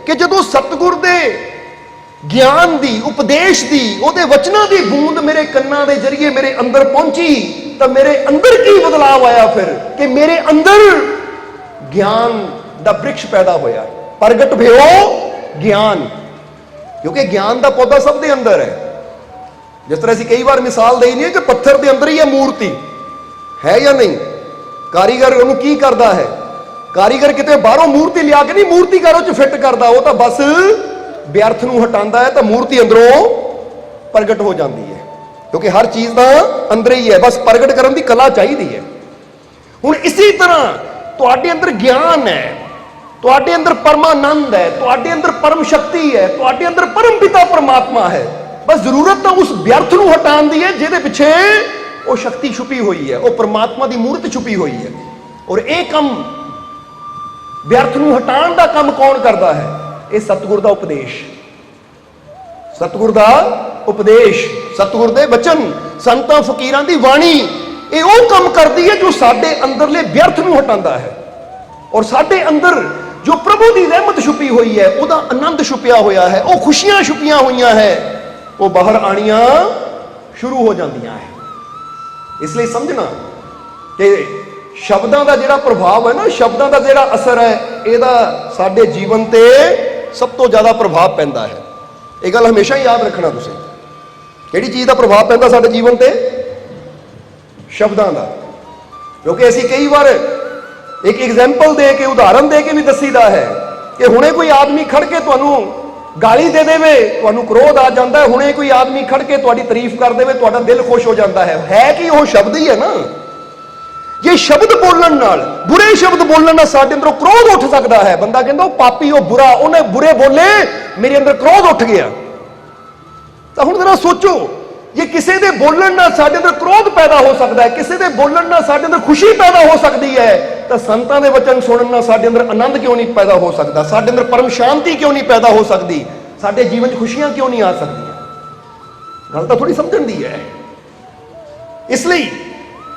कि जदों सतगुर दे ज्ञान दी, उपदेश दी, उहदे वचनां दी बूंद मेरे कन्नां दे जरिए मेरे अंदर पहुंची तो मेरे अंदर की बदलाव आया फिर कि मेरे अंदर ज्ञान दा वृक्ष पैदा होया। प्रगट भयो ज्ञान, क्योंकि ज्ञान दा पौधा सब दे अंदर है। जिस तरह असीं कई बार मिसाल देई नहीं कि पत्थर दे अंदर ही है मूर्ति, है या नहीं? कारीगर उहनूं की करदा है? कारीगर किते बाहरों मूर्ति लिया के नहीं मूर्तिकार उह च फिट करदा, वो तो बस व्यर्थ नूं हटांदा है तो मूर्ति अंदरों प्रगट हो जाती है, क्योंकि हर चीज का अंदर ही है, बस प्रगट करने की कला चाहिए है। हुण इसी तरह तुहाडे अंदर ज्ञान है, तुहाडे अंदर परमानंद है, तुहाडे अंदर परम शक्ति है, तुहाडे अंदर परम पिता परमात्मा है। बस जरूरत तो उस व्यर्थ नूं हटाउण दी है जिहदे पिछे वो शक्ति छुपी हुई है, वो परमात्मा की मूर्त छुपी हुई है। और यह काम व्यर्थ नूं हटाउण दा काम कौन करता है? ये सतगुर दा उपदेश, सतगुर दा उपदेश, सतगुर दे वचन, संतां फकीरां दी वाणी, ये वो काम करती है जो साडे अंदरले व्यर्थ नूं हटांदा है। और साडे अंदर जो प्रभु की रहमत छुपी हुई है, उहदा आनंद छुपिया होया है, वो खुशियां छुपियां हुई है, वो बाहर आनियां शुरू हो जांदियां है। इसलिए समझना कि शब्दां दा जिहड़ा प्रभाव है ना, शब्दां दा जिहड़ा असर है, इहदा साडे जीवन ते सब तो ज्यादा प्रभाव पैंदा है। ये गल हमेशा ही याद रखना तुसीं, किहड़ी चीज़ का प्रभाव पैंदा साडे जीवन ते? शब्दां दा। क्योंकि असीं कई बार एक एग्जाम्पल दे के, उदाहरण दे के भी दसीदा है कि हुणे कोई आदमी खड़ के तुहानूं गाली दे देवे, तुहानूं क्रोध आ जाता है, हुणे कोई आदमी खड़ के तुहाडी तारीफ कर देवे, तुहाडा दिल खुश हो जाता है कि वो शब्द ही है ना। ये शब्द बोलण नाल, बुरे शब्द बोलण नाल साडे अंदरों क्रोध उठ सकता है। बंदा कहंदा वो पापी, वो बुरा, उन्हें बुरे बोले, मेरे अंदर क्रोध उठ गया। तो हुण जरा सोचो, ये किसी दे बोलण नाल साडे अंदर क्रोध पैदा हो सकता है, किसी दे बोलण नाल साडे अंदर खुशी पैदा हो सकती है, तो संतां दे वचन सुनण नाल साडे अंदर आनंद क्यों नहीं पैदा हो सकता? साडे अंदर परम शांति क्यों नहीं पैदा हो सकती? साडे जीवन च खुशियां क्यों नहीं आ सकती? गल तो थोड़ी समझण दी है। इसलिए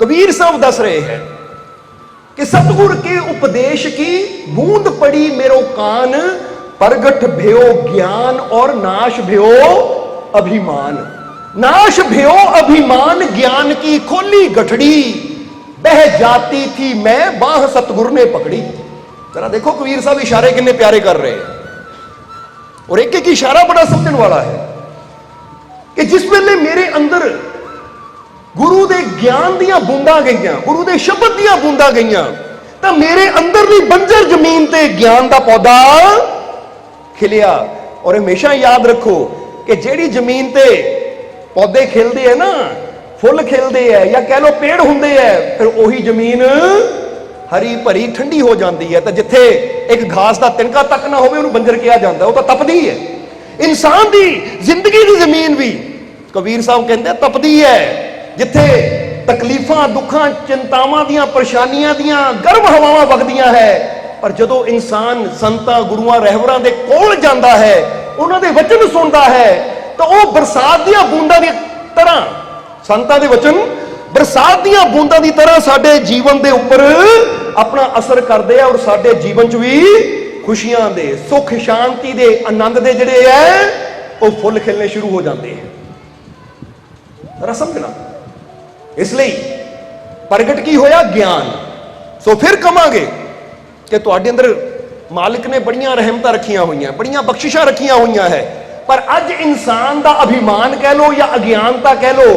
कबीर साहब दस रहे हैं कि सतगुर के उपदेश की बूंद पड़ी मेरो कान, प्रगट भयो ज्ञान और नाश भयो अभिमान। नाश भयो अभिमान, ज्ञान की खोली गठड़ी, बह जाती थी मैं बाह सतगुर ने पकड़ी। जरा देखो कबीर साहब इशारे कितने प्यारे कर रहे हैं, और एक एक इशारा बड़ा समझने वाला है कि जिस वेले मेरे अंदर गुरु दे ज्ञान दियां बूंदा गईयां, गुरु दे शब्द दियां बूंदा गईयां, तो मेरे अंदरली बंजर जमीन ते ज्ञान दा पौधा खिलिया। और हमेशा याद रखो कि जेड़ी जमीन ते पौधे खिलते हैं ना, फुल खिलते हैं या कह लो पेड़ होंगे है, फिर वही जमीन हरी भरी ठंडी हो जाती है। तो जिथे एक घास का तिनका तक ना हो, उन्होंने बंजर कहा जाता है, वो तो तपदी है। इंसान की जिंदगी की जमीन भी कबीर साहब कहते तपदी है, जिथे तकलीफा, दुखा, चिंतावां दियां, परेशानियां दियां गर्म हवावां वगदियां है, पर जदों इंसान संतां गुरुआं रहबरां दे कोल जांदा है, उन्हां दे वचन सुनदा है, तो वह बरसात दियां बूंदां दी तरह, संतां दे वचन बरसात दियां बूंदां दी तरह साडे जीवन दे उपर अपना असर करदे हैं, और साडे जीवन च भी खुशियां दे, सुख शांति दे, आनंद दे जिहड़े है वो फुल खिलने शुरू हो जाते हैं। जरा समझना। इसलिए प्रगट की होया ज्ञान। सो फिर कहांगे कि तुहाडे अंदर मालिक ने बड़ियां रहमतां रखियां हुईयां, बड़ियां बख्शिशां रखियां हुईयां है, पर अज इंसान का अभिमान कह लो या अज्ञानता कह लो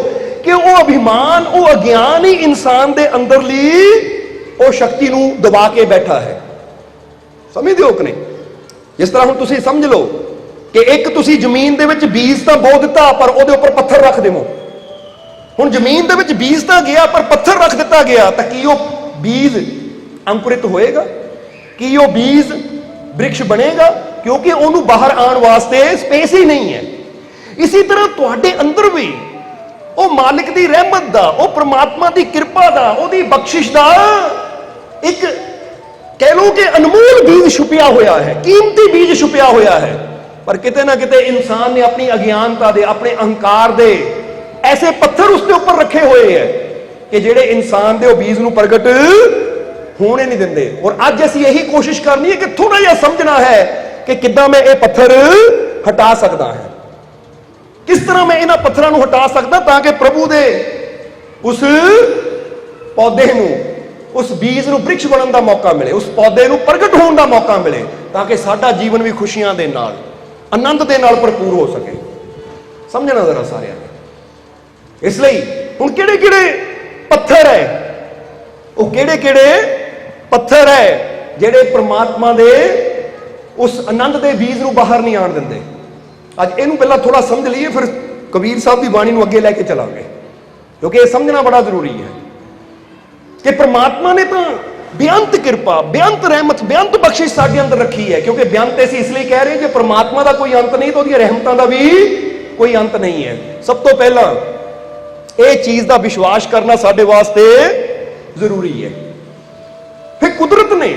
कि वो अभिमान, वो अज्ञान ही इंसान दे अंदरली वो शक्ति नूं दबा के बैठा है। समझदे हो कि नहीं? जिस तरह हुण तुसीं समझ लो कि एक तुसीं जमीन दे विच बीज तां बो दिता, पर उहदे उपर पत्थर रख देवो। हुण जमीन दे विच बीज तां गया, पर पत्थर रख दिता गया, तां की वो बीज अंकुरित होएगा? कि वो बीज वृक्ष बनेगा? क्योंकि उन्होंने बाहर आने वास्ते स्पेस ही नहीं है। इसी तरह तुहाडे अंदर भी वो मालिक की रहमत दा, वो परमात्मा की कृपा दा, ओदी बख्शिश दा एक कह लो कि अनमोल बीज छुपिया होया है, कीमती बीज छुपिया होया है, पर किते ना किते इंसान ने अपनी अज्ञानता दे, अपने अहंकार दे ऐसे पत्थर उसके ऊपर रखे हुए हैं कि जेड़े इंसान दे बीज नूं प्रगट होने नहीं देंदे। और अज असीं यही कोशिश करनी है कि थोड़ा जिहा समझना है कि किद्दां मैं ये पत्थर हटा सकता है, किस तरह मैं इन्हां पत्थरां नूं हटा सकदा ताकि प्रभु दे उस पौधे नूं, उस बीज नूं वृक्ष बनन दा मौका मिले, उस पौधे नूं प्रगट होण दा मौका मिले, ताकि साडा जीवन भी खुशियां दे नाल आनंद दे नाल भरपूर हो सके। समझना जरा सारिਆਂ ने। इसलिए हुण किहड़े किहड़े पत्थर है, वो किहड़े किहड़े पत्थर है जिहड़े परमात्मा दे उस आनंद दे बीज नूं बाहर नहीं आण दिंदे। अज इहनूं पहला थोड़ा समझ लईए, फिर कबीर साहब की बाणी नूं अगे लैके चलांगे, क्योंकि यह समझना बड़ा जरूरी है कि परमात्मा ने तो बेअंत कृपा, बेअंत रहमत, बेअंत बख्शिश साडे अंदर रखी है। क्योंकि बेअंत असीं इसलिए कह रहे हैं कि परमात्मा का कोई अंत नहीं तो उहदी रहमतां दा भी कोई अंत नहीं है। सब तो पहला ये चीज का विश्वास करना साडे वास्ते जरूरी है। फिर कुदरत ने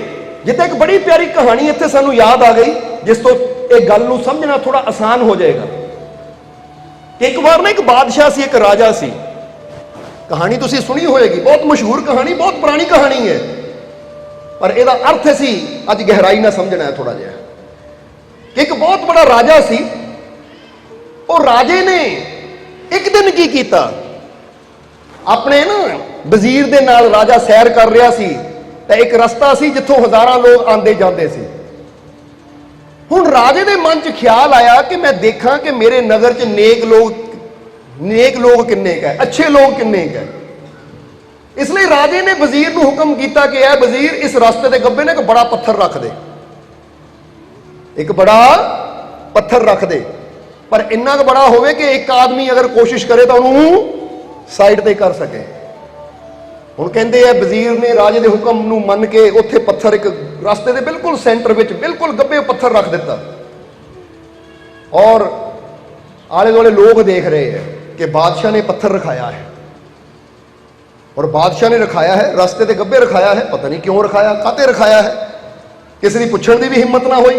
जिथे एक बड़ी प्यारी कहानी इत्थे सानू याद आ गई, जिस तो एक गल नूं समझना थोड़ा आसान हो जाएगा। कि एक बार ना एक बादशाह सी, एक राजा सी। कहानी तुसीं सुनी होएगी, बहुत मशहूर कहानी, बहुत पुरानी कहानी है, पर इहदा अर्थ असीं अज गहराई ना समझना है थोड़ा जिहा। कि एक बहुत बड़ा राजा सी, और राजे ने एक दिन की कीता, अपने ना वजीर दे नाल राजा सैर कर रहा सी, ते एक रस्ता सी जिथों हज़ारां लोग आंदे जांदे सी। हुण राजे दे मन च ख्याल आया कि मैं देखा कि मेरे नगर च नेक लोग किन्ने है, अच्छे लोग किन्ने है। इसलिए राजे ने वजीर नूं हुक्म किया कि ऐ वजीर, इस रास्ते के गब्बे ने एक बड़ा पत्थर रख दे, एक बड़ा पत्थर रख दे, पर इन्ना बड़ा होवे कि एक आदमी अगर कोशिश करे तो उन्होंने साइड ते कर सके। हुण कहंदे आ वजीर ने राजे के हुक्म नूं मन के उत्थे पत्थर एक रास्ते के बिल्कुल सेंटर विच बिल्कुल गब्बे पत्थर रख दिता, और आले दुआले लोग देख रहे हैं कि बादशाह ने पत्थर रखाया है, और बादशाह ने रखाया है रास्ते के गब्बे रखाया है, पता नहीं क्यों रखाया, काते रखाया है, किसी की पुछण की भी हिम्मत ना हुई,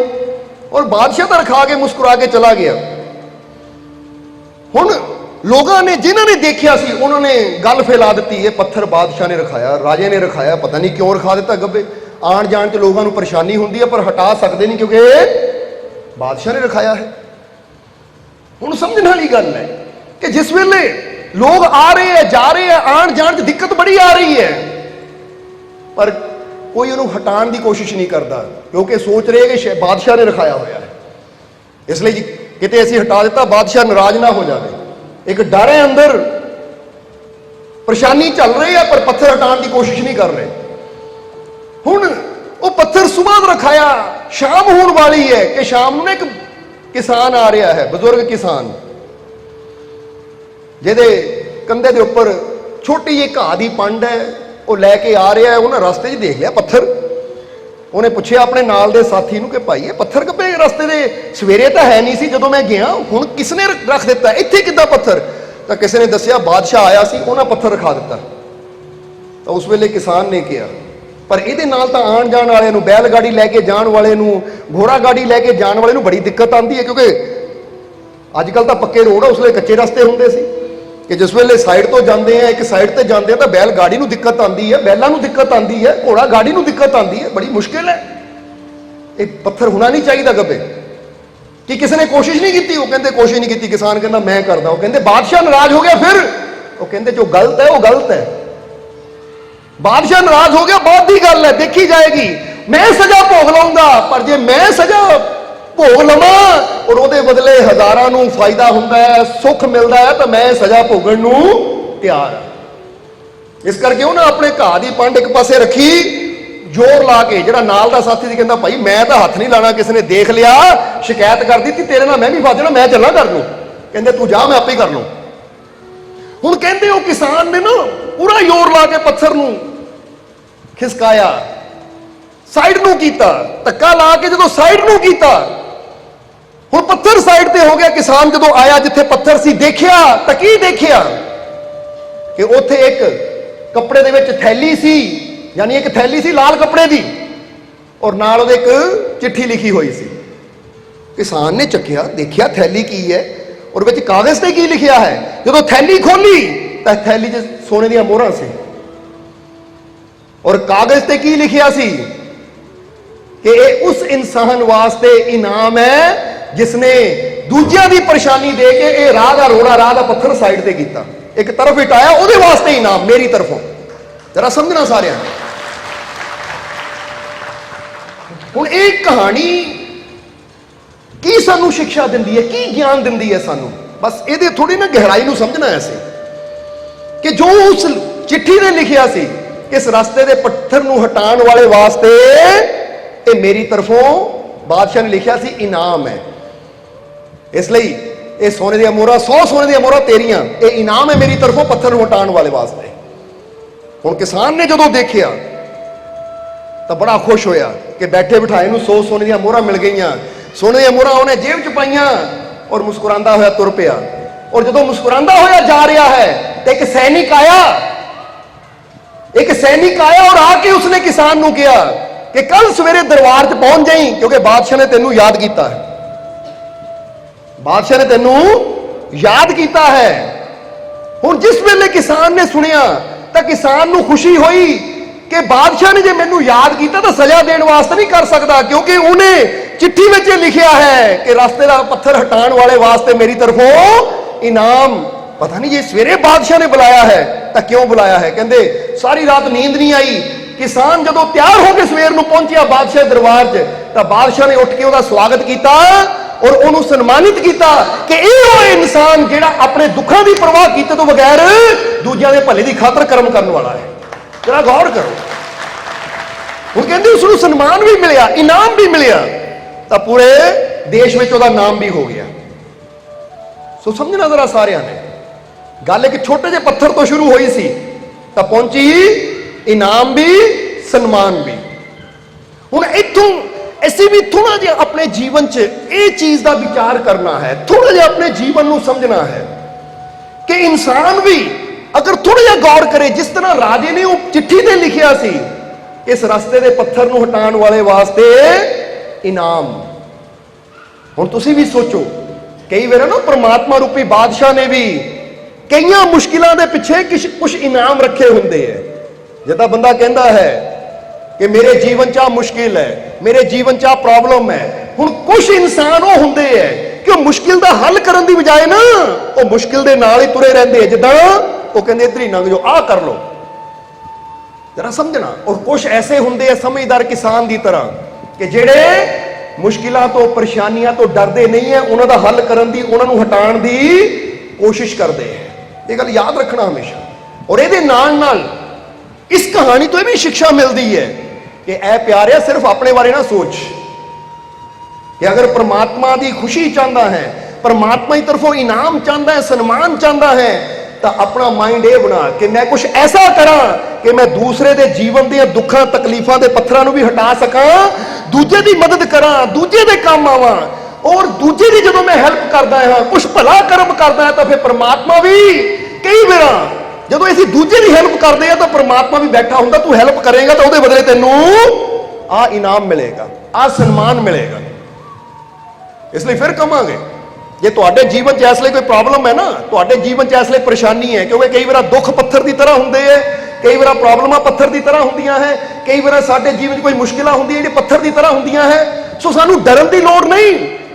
और बादशाह तो रखा के मुस्कुरा के चला गया। हुण लोगों ने जिन्होंने देखा सी उन्होंने गल फैला दी, ये पत्थर बादशाह ने रखाया, राजे ने रखाया, पता नहीं क्यों रखा दिता गब्बे। आण जाण च लोगों को परेशानी होंदी है, पर हटा सकते नहीं क्योंकि बादशाह ने रखाया है। हुण समझने वाली गल है कि जिस वेले लोग आ रहे हैं, जा रहे हैं, आण जाण च दिक्कत बड़ी आ रही है, पर कोई उन्होंने हटाने की कोशिश नहीं करता, क्योंकि सोच रहे कि बादशाह ने रखाया होया है, इसलिए किते असीं हटा दिता बादशाह नाराज ना हो जाए। एक डर है अंदर, परेशानी चल रही है, पर पत्थर हटाने की कोशिश नहीं कर रहे। हुण वो पत्थर सुबह रखाया, शाम होने वाली है कि शाम में एक किसान आ रहा है, बुजुर्ग किसान, जिहदे कंधे के उपर छोटी जी घाह की पंड है, वो लैके आ रहा है। उन्हें रास्ते च देख लिया पत्थर, उन्हें पूछा अपने नाल दे साथी नूं कि भाई ये पत्थर कपे रास्ते दे सवेरे तो है नहीं सी जदों मैं गया, हुण किसने रख दिता, इत्थे किद्दां पत्थर? तो किसी ने दस्सिया बादशाह आया सी, उन्हें पत्थर रखा दिता। तो उस वेले किसान ने कहा, पर इहदे नाल तां आण जाण वाले नूं, बैलगाड़ी लैके जाण वाले नूं, घोड़ा गाड़ी लैके जाण वाले नूं बड़ी दिक्कत आती है, क्योंकि अजकल तो पक्के रोड है, उस वेले कच्चे रस्ते हुंदे सी कि जिस वेले साइड तो जाते हैं, एक साइड ते जाते हैं तो बैलगाड़ी नूं दिक्कत आती है, बैलों नूं दिक्कत आती है, घोड़ा गाड़ी नूं दिक्कत आती है, बड़ी मुश्किल है। एक पत्थर होना नहीं चाहिए गब्बे कि किसी ने कोशिश नहीं की, वो कहते कोशिश नहीं की, किसान कहना मैं करदा, वो कहते बादशाह नाराज हो गया, फिर वो कहते जो गलत है वो गलत है, बादशाह नाराज हो गया, बहुत ही गल है, देखी जाएगी, मैं सजा भोग लूंगा, पर जे मैं सजा भोग लवां और ਉਹਦੇ बदले हजारां नूं फायदा हुंदा है, सुख मिलता है, तो मैं सजा भोगण नूं तैयार हां। इस करके उन्हें अपने घाह की पंड एक पासे रखी, जोर ला के, जिहड़ा नाल दा साथी सी कहंदा भाई मैं तो हथ नहीं लाना, किसी ने देख लिया शिकायत कर दी तेरे नाल मैं भी फस जाना, मैं चलना कर लूं, कहंदे तू जा मैं आपे कर लूं। हुण कहंदे वो किसान ने ना पूरा जोर ला के पत्थर नूं खिसकाया, साइड नूं कीता, धक्का ला के जदों साइड नूं कीता, हुण पत्थर साइड ते हो गया। किसान जदों आया जिथे पत्थर सी, देखिया तां की देखिया कि उत्थे एक कपड़े दे विच थैली सी, यानी एक थैली सी लाल कपड़े दी, और नाल उहदे एक चिट्ठी लिखी हुई सी। किसान ने चक्किया, देखिया थैली की है, और विच कागज ते की लिखिया है। जदों थैली खोली तां थैली 'च सोने दीयां मोहरां सी, और कागज ते की लिखिया सी कि ये उस इंसान वास्ते इनाम है जिसने दूजियां दी परेशानी दे के ये राह दा रोड़ा, राह दा पत्थर साइड ते कीता, एक तरफ हटाया, उहदे वास्ते इनाम मेरी तरफों। जरा समझना सारे। हुण ये कहानी की सानू शिक्षा दिंदी है, की ज्ञान दिंदी है सानू? बस ये थोड़ी ना गहराई नू समझना है सी कि जो उस चिट्ठी ने लिखिया सी, इस रास्ते दे पत्थर नू हटाने वाले वास्ते ये मेरी तरफों बादशाह ने लिखिया सी इनाम है। इसलिए ये सोने दी मोहरां, 100 सोने दी मोहरां तेरियां, ये इनाम है मेरी तरफों पत्थर नू हटाने वाले वास्ते। हुण किसान ने जदों देखिया तो बड़ा खुश होया कि बैठे बिठाए नू 100 सोने दी मोहरां मिल गईयां। सोने दी मोहरां उन्हें जेब च पाईयां और मुस्कुरांदा होया तुर पिया। और जदों मुस्कुरांदा होया जा रहा है तो एक सैनिक आया और आके उसने किसान नू कहा कि कल सवेरे दरबार च पहुंच जाई, क्योंकि बादशाह ने तेनू याद किया है, बादशाह ने तेनू याद किया है। हुण जिस वेले किसान ने सुनिया तो किसान नू खुशी हुई कि बादशाह ने जे मैनू याद किया तो सजा देने वास्ते नहीं कर सकता, क्योंकि उन्हें चिट्ठी में लिखिया है कि रास्ते का पत्थर हटाने वाले वास्ते मेरी तरफों इनाम। पता नहीं जे सवेरे बादशाह ने बुलाया है तो क्यों बुलाया है? कहते सारी रात नींद नहीं आई। किसान जदों तैयार होकर सवेर नू पहुंचा बादशाह दरबार च, तो बादशाह ने उठ के उसका स्वागत किया और उन्होंने सन्मानित किया कि यह इंसान जिहड़ा अपने दुखों की परवाह किए तो बगैर दूजियां दे भले की खातर कर्म करने वाला है। जरा गौर करो। हुण कहंदे उसनूं सन्मान भी मिलिया, इनाम भी मिलिया, तो पूरे देश में उसका नाम भी हो गया। सो समझना जरा सारिਆਂ ने, गल एक छोटे जे पत्थर तो शुरू हुई सी तो पहुंची इनाम भी सन्मान भी। हुण इत्थों ਅਸੀਂ भी थोड़ा जिहा अपने जीवन च ये चीज का विचार करना है, थोड़ा जिहा अपने जीवन को समझना है कि इंसान भी अगर थोड़ा जिहा गौर करे, जिस तरह राजे ने वो चिट्ठी ते लिखिया सी इस रास्ते के पत्थर को हटाने वाले वास्ते इनाम। हुण तुसीं भी सोचो, कई बार ना परमात्मा रूपी बादशाह ने भी कई मुश्किलों के पिछे कुछ इनाम रखे होंगे है। जिदा बंदा कहता है कि मेरे जीवन च मुश्किल है, मेरे जीवन च प्रॉब्लम है, हुण कुछ इंसान वो होंगे है कि मुश्किल का हल करने की बजाय ना वो मुश्किल के नाल ही तुरे रहते हैं। जिदा वो कहते इधर ही लंघ जाओ, आ कर लो, जरा समझना। और कुछ ऐसे होंगे है समझदार किसान की तरह कि जेड़े मुश्किलों तो परेशानियां तो डरते नहीं है, उन्हों का हल करने की, उन्होंने हटाने की कोशिश करते हैं। ये गल याद रखना हमेशा। और ये नाल नाल इस कहानी तो यह भी शिक्षा मिलती है कि ऐ प्यारे सिर्फ अपने बारे ना सोच, कि अगर परमात्मा की खुशी चाहता है, परमात्मा की तरफों इनाम चाहता है, सन्मान चाहता है, तो अपना माइंड ये बना कि मैं कुछ ऐसा करा कि मैं दूसरे के जीवन के दुखों तकलीफों के पत्थरों भी हटा सका, दूजे की मदद करा, दूजे के काम आवा। और दूजे की जो मैं हेल्प करता हाँ, कुछ भला कर्म करता है, तो फिर परमात्मा भी कई बार जो असीं दूजे की हेल्प करते हैं तो परमात्मा भी बैठा होंगे, तू हेल्प करेगा तो उसके बदले तेनू आ इनाम मिलेगा, आ सन्मान मिलेगा। इसलिए फिर कहांगे जे तुहाडे जीवन च इसलिए कोई प्रॉब्लम है ना, तुहाडे जीवन च इसलिए परेशानी है, क्योंकि कई बार दुख पत्थर की तरह होंगे है, कई बार प्रॉब्लमां पत्थर की तरह होंदियां है, कई बार साडे जीवन कोई मुश्किलां होंदियां जिहड़ी पत्थर की तरह होंदियां है। सो सानू डरन की लोड़ नहीं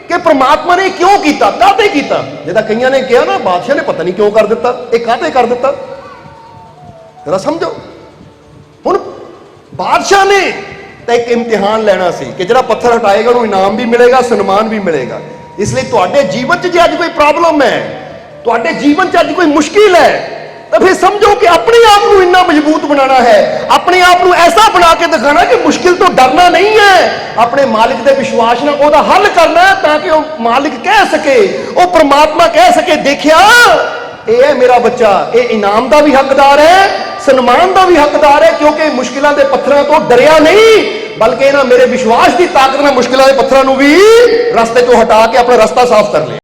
कि परमात्मा ने क्यों किया, काहते किया। जिदा कईयां ने कहा ना बादशाह ने पता नहीं क्यों कर दिता, ये काहते कर दिता, जरा समझो। हुण बादशाह ने तो एक इम्तिहान लेना सी कि जिहड़ा पत्थर हटाएगा उन्हें इनाम भी मिलेगा, सन्मान भी मिलेगा। इसलिए तुहाडे जीवन च जे अज कोई प्रॉब्लम है, तुहाडे जीवन च अज कोई मुश्किल है, तो फिर समझो कि अपने आप को इतना मजबूत बनाना है, अपने आप को ऐसा बना के दिखाना कि मुश्किल तो डरना नहीं है, अपने मालिक के विश्वास में उसका हल करना है, ताकि वो मालिक कह सके, वो परमात्मा कह सके देखिया ये है मेरा बच्चा, ये इनाम का भी हकदार है, सन्मान का भी हकदार है, क्योंकि मुश्किलों के पत्थरों तो डरिया नहीं, बल्कि ना मेरे विश्वास की ताकत ना मुश्किलों के पत्थरों भी रास्ते तो हटा के अपना रास्ता साफ कर ले।